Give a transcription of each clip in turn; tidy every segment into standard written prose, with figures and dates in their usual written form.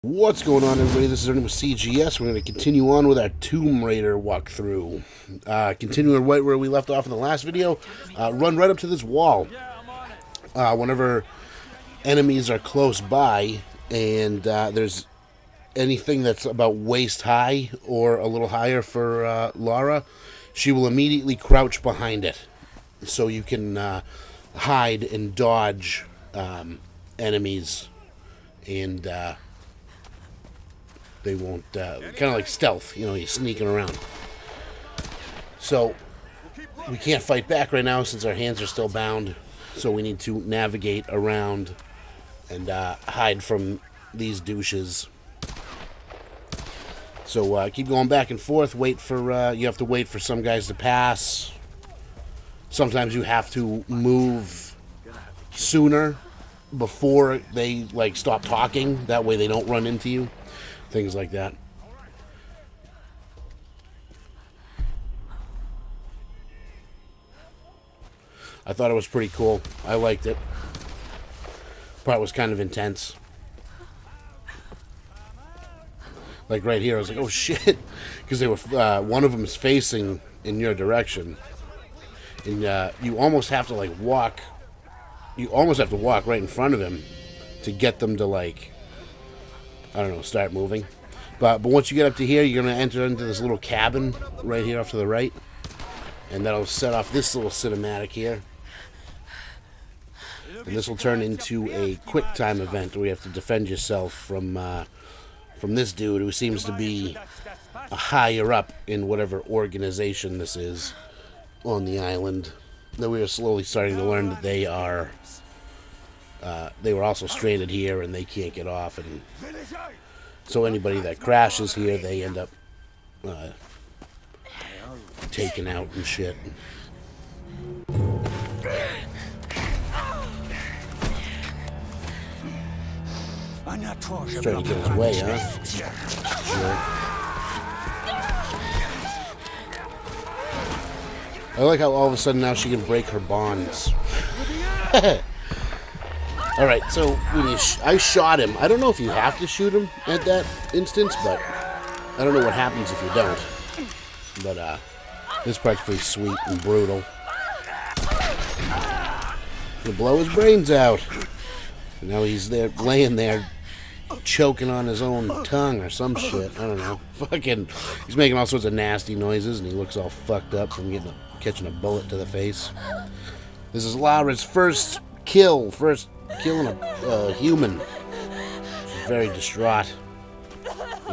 What's going on, everybody? This is Ernie with CGS. We're going to continue on with our Tomb Raider walkthrough. Continuing right where we left off in the last video, run right up to this wall. Whenever enemies are close by and there's anything that's about waist high or a little higher for Laura, she will immediately crouch behind it. So you can hide and dodge enemies and... they won't, kind of like stealth, you know, you're sneaking around. So, we can't fight back right now since our hands are still bound. So we need to navigate around and hide from these douches. So keep going back and forth, wait for, you have to wait for some guys to pass. Sometimes you have to move sooner before they, like, stop talking. That way they don't run into you. Things like that. I thought it was pretty cool. I liked it. Part was kind of intense. Like right here, I was like, oh shit. Because they were, one of them is facing in your direction. And you almost have to like walk. You almost have to walk right in front of him to get them to like, I don't know, start moving. But once you get up to here, you're going to enter into this little cabin right here off to the right. And that'll set off this little cinematic here. And this will turn into a quick time event where you have to defend yourself from this dude who seems to be a higher up in whatever organization this is on the island. Then we are slowly starting to learn that they are... they were also stranded here and they can't get off, and so anybody that crashes here, they end up taken out and shit. He's trying to get his way, huh? Sure. I like how all of a sudden now she can break her bonds. Alright, so when I shot him. I don't know if you have to shoot him at that instance, but I don't know what happens if you don't. But this part's pretty sweet and brutal. You blow his brains out. Now he's there, laying there, choking on his own tongue or some shit. I don't know. Fucking, he's making all sorts of nasty noises, and he looks all fucked up from catching a bullet to the face. This is Laura's first kill, killing a human. She's very distraught,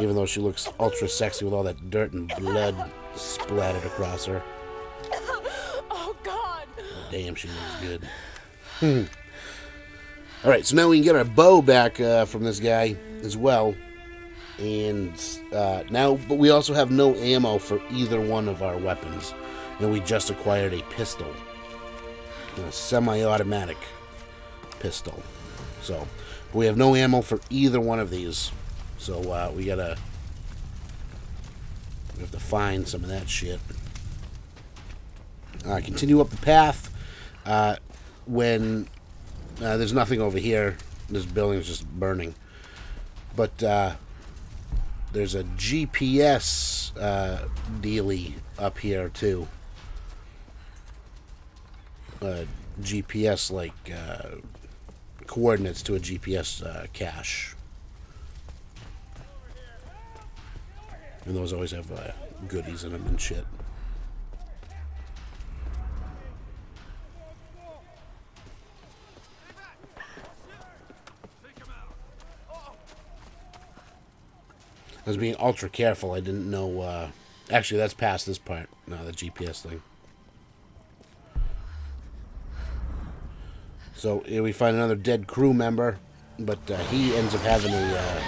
even though she looks ultra sexy with all that dirt and blood splattered across her. Oh God! Oh, damn, she looks good. All right, so now we can get our bow back from this guy as well, and but we also have no ammo for either one of our weapons, and we just acquired a pistol, a semi-automatic pistol. So we have no ammo for either one of these, so we have to find some of that shit. Continue up the path. When there's nothing over here, this building's just burning, but there's a GPS dealie up here too. GPS like coordinates to a GPS cache. And those always have goodies in them and shit. I was being ultra careful. I didn't know... actually, that's past this part. No, the GPS thing. So here we find another dead crew member, but he ends up having a...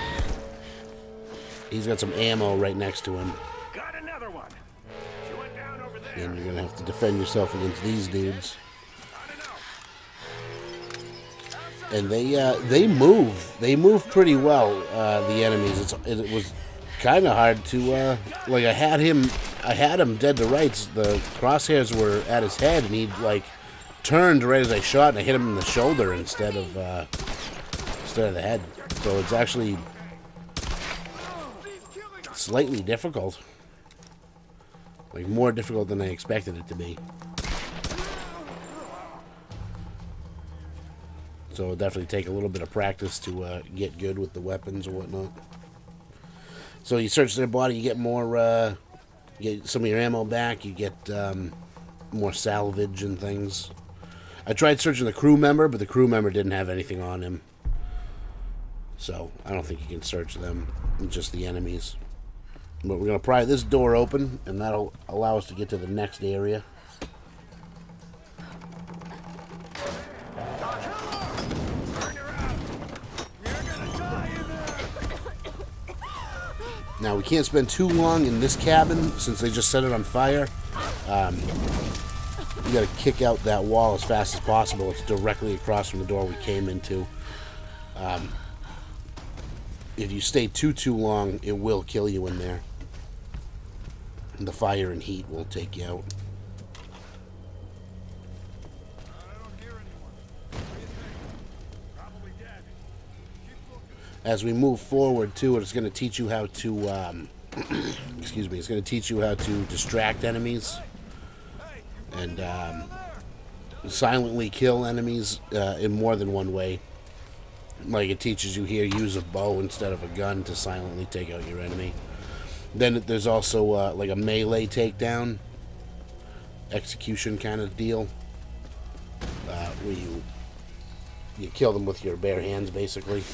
he's got some ammo right next to him. Got another one. She went down over there. And you're going to have to defend yourself against these dudes. And they move. They move pretty well, the enemies. It was kind of hard to... like, I had him dead to rights. The crosshairs were at his head, and he'd, like... turned right as I shot, and I hit him in the shoulder instead of the head. So it's actually slightly difficult. Like, more difficult than I expected it to be. So it'll definitely take a little bit of practice to get good with the weapons or whatnot. So you search their body, you get more, you get some of your ammo back, you get more salvage and things. I tried searching the crew member, but the crew member didn't have anything on him. So I don't think you can search them, just the enemies. But we're going to pry this door open, and that'll allow us to get to the next area. Now, we can't spend too long in this cabin since they just set it on fire. You got to kick out that wall as fast as possible. It's directly across from the door we came into. If you stay too long, it will kill you in there. And the fire and heat will take you out. As we move forward to it, it's going to teach you how to, excuse me, it's going to teach you how to distract enemies and silently kill enemies in more than one way. Like it teaches you here, use a bow instead of a gun to silently take out your enemy. Then there's also like a melee takedown, execution kind of deal, where you kill them with your bare hands, basically.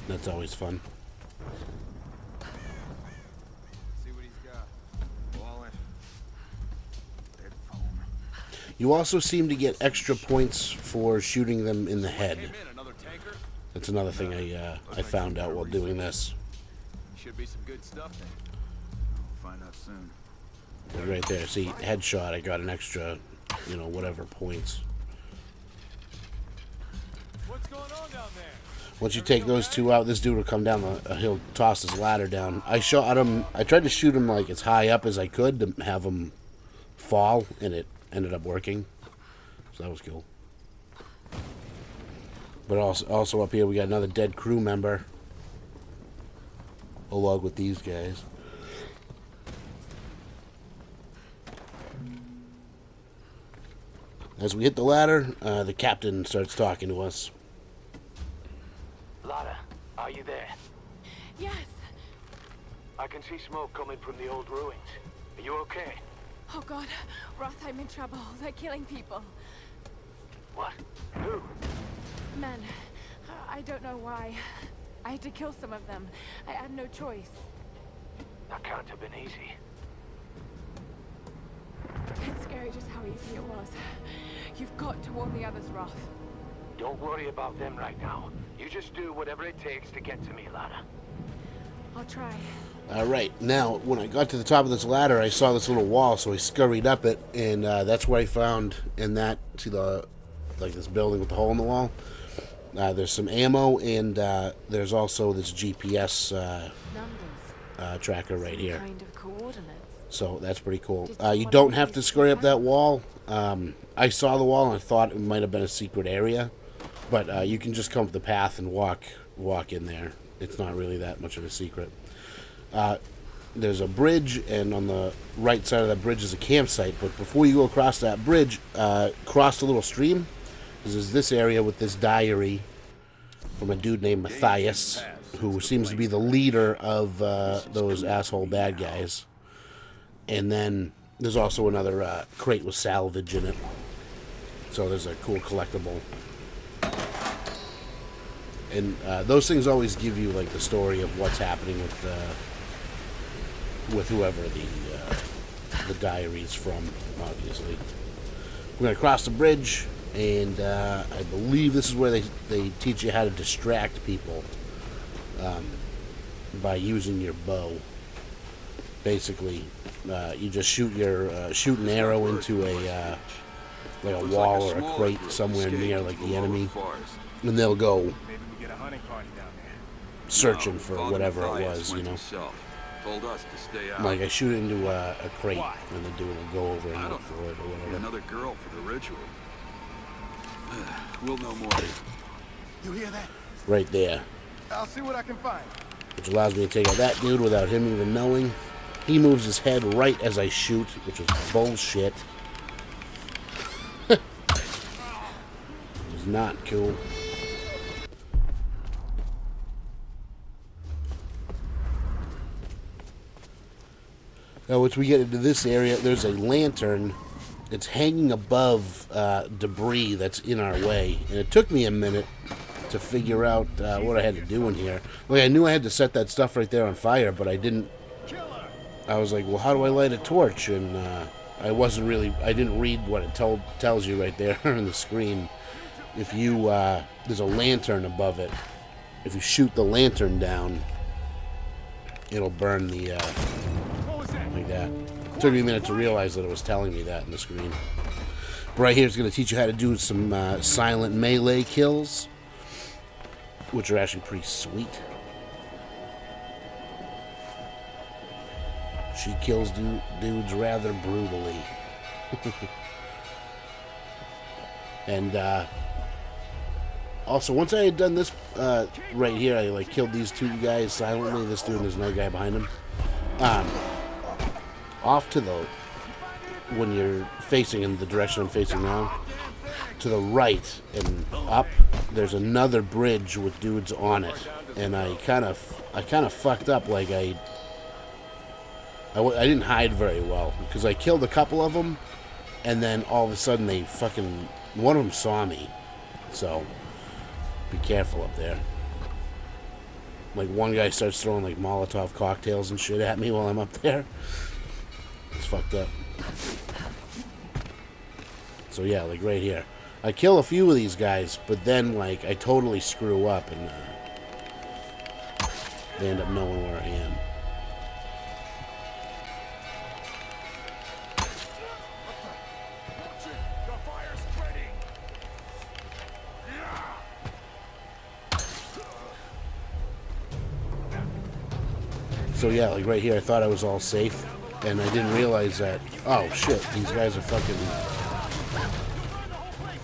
That's always fun. See what he's got. Wall in. Dead foam. You also seem to get extra points for shooting them in the head. That's another thing I found out while doing this. Should be some good stuff then. We'll find out soon. Right there, see, headshot, I got an extra, you know, whatever points. What's going on down there? Once you take those two out, this dude will come down, he'll toss his ladder down. I shot him, I tried to shoot him like as high up as I could to have him fall, and it ended up working. So that was cool. But also up here we got another dead crew member, along with these guys. As we hit the ladder, the captain starts talking to us. Lara, are you there? Yes. I can see smoke coming from the old ruins. Are you okay? Oh God, Roth, I'm in trouble. They're killing people. What? Who? Men. I don't know why. I had to kill some of them. I had no choice. That can't have been easy. It's scary just how easy it was. You've got to warn the others, Roth. Don't worry about them right now. You just do whatever it takes to get to me, Lara. I'll try. Alright, now, when I got to the top of this ladder, I saw this little wall, so I scurried up it, and that's where I found, in that, see the, like this building with the hole in the wall? There's some ammo, and there's also this GPS tracker right here. Kind of coordinates. So that's pretty cool. You don't have to scurry up that wall. I saw the wall and I thought it might have been a secret area, but you can just come up the path and walk in there. It's not really that much of a secret. There's a bridge, and on the right side of that bridge is a campsite. But before you go across that bridge, cross the little stream. There's this area with this diary from a dude named Matthias, who seems to be the leader of those asshole bad guys. And then there's also another crate with salvage in it. So there's a cool collectible. And those things always give you like the story of what's happening with whoever the diary's from, obviously. We're going to cross the bridge, and I believe this is where they teach you how to distract people by using your bow. Basically, you just shoot an arrow into a like a wall or a crate somewhere near like the enemy, and they'll go Maybe we get a hunting party down there. searching for whatever it was, you know. Told us to stay out. Like I shoot it into a crate, and the dude will go over and look for it or whatever. Another girl for the ritual. We'll know more. You hear that? Right there. I'll see what I can find. Which allows me to take out that dude without him even knowing. He moves his head right as I shoot, which is bullshit. It's not cool. Now, once we get into this area, there's a lantern. It's hanging above debris that's in our way. And it took me a minute to figure out what I had to do in here. Like, I knew I had to set that stuff right there on fire, but I didn't. I was like, well, how do I light a torch? And I didn't read what it tells you right there on the screen. If you, there's a lantern above it. If you shoot the lantern down, it'll burn the, like that. It took me a minute to realize that it was telling me that in the screen. But right here is going to teach you how to do some silent melee kills, which are actually pretty sweet. She kills dudes rather brutally. And also, once I had done this right here, I like killed these two guys silently. This dude and there's another guy behind him. Off to the, when you're facing in the direction I'm facing now, to the right and up, there's another bridge with dudes on it, and I kind of fucked up. Like I didn't hide very well because I killed a couple of them, and then all of a sudden they fucking, one of them saw me, so be careful up there. Like one guy starts throwing like Molotov cocktails and shit at me while I'm up there. It's fucked up. So yeah, like right here. I kill a few of these guys, but then like I totally screw up and they end up knowing where I am. The fire's spreading. So yeah, like right here, I thought I was all safe, and I didn't realize that, oh shit, these guys are fucking,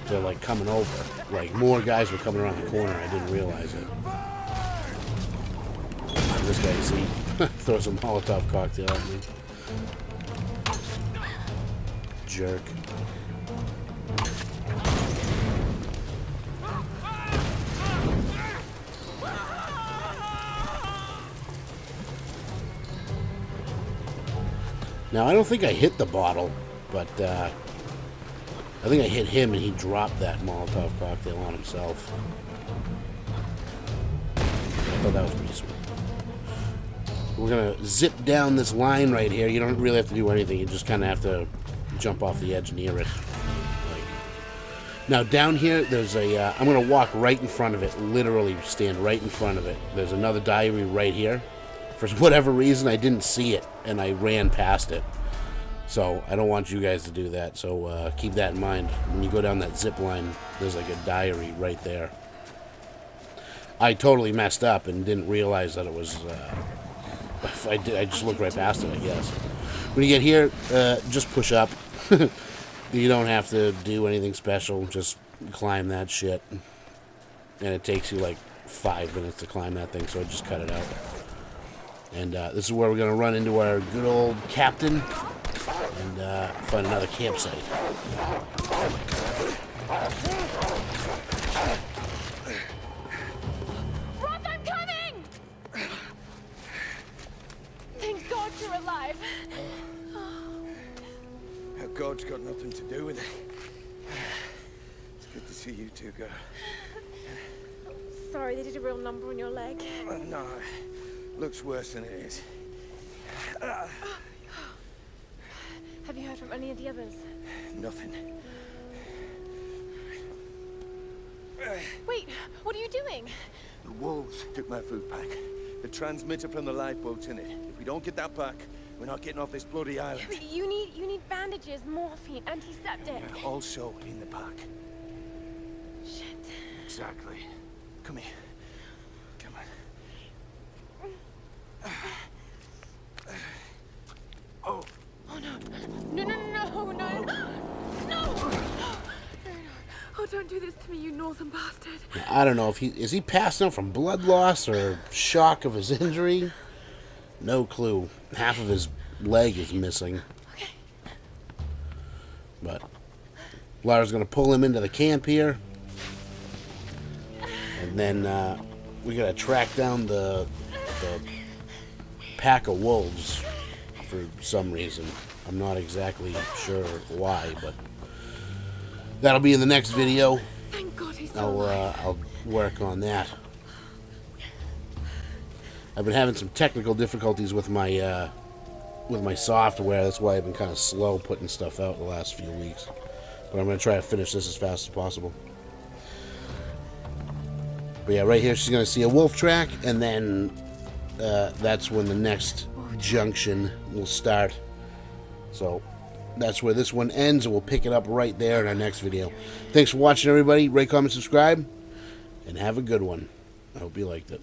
they're like coming over. Like more guys were coming around the corner, I didn't realize it. And this guy, you see, throws a Molotov cocktail at me. Jerk. Now, I don't think I hit the bottle, but I think I hit him and he dropped that Molotov cocktail on himself. I thought that was pretty sweet. We're going to zip down this line right here. You don't really have to do anything. You just kind of have to jump off the edge near it. Now, down here, there's a... I'm going to walk right in front of it. Literally stand right in front of it. There's another diary right here. For whatever reason, I didn't see it, and I ran past it. So, I don't want you guys to do that. So, keep that in mind. When you go down that zip line, there's like a diary right there. I totally messed up and didn't realize that it was... I just looked right past it, I guess. When you get here, just push up. You don't have to do anything special. Just climb that shit. And it takes you like 5 minutes to climb that thing, so I just cut it out. And this is where we're going to run into our good old captain and find another campsite. Roth, I'm coming! Thank God you're alive. God's got nothing to do with it. It's good to see you two, girl. Sorry, they did a real number on your leg. No, looks worse than it is. Have you heard from any of the others? Nothing. Wait, what are you doing? The wolves took my food pack. The transmitter from the lifeboat's in it. If we don't get that back, we're not getting off this bloody island. You need bandages, morphine, antiseptic. Also in the pack. Shit. Exactly. Come here. Come on. Oh. Oh no. No. Oh, don't do this to me. You northern bastard. I don't know if is he passing out from blood loss or shock of his injury. No clue. Half of his leg is missing. Okay. But Lara's going to pull him into the camp here. And then we got to track down the pack of wolves for some reason. I'm not exactly sure why, but that'll be in the next video. Thank God he's still alive. I'll work on that. I've been having some technical difficulties with my software. That's why I've been kind of slow putting stuff out the last few weeks. But I'm going to try to finish this as fast as possible. But yeah, right here she's going to see a wolf track, and then that's when the next junction will start. So that's where this one ends, and we'll pick it up right there in our next video. Thanks for watching, everybody. Rate, comment, subscribe, and have a good one. I hope you liked it.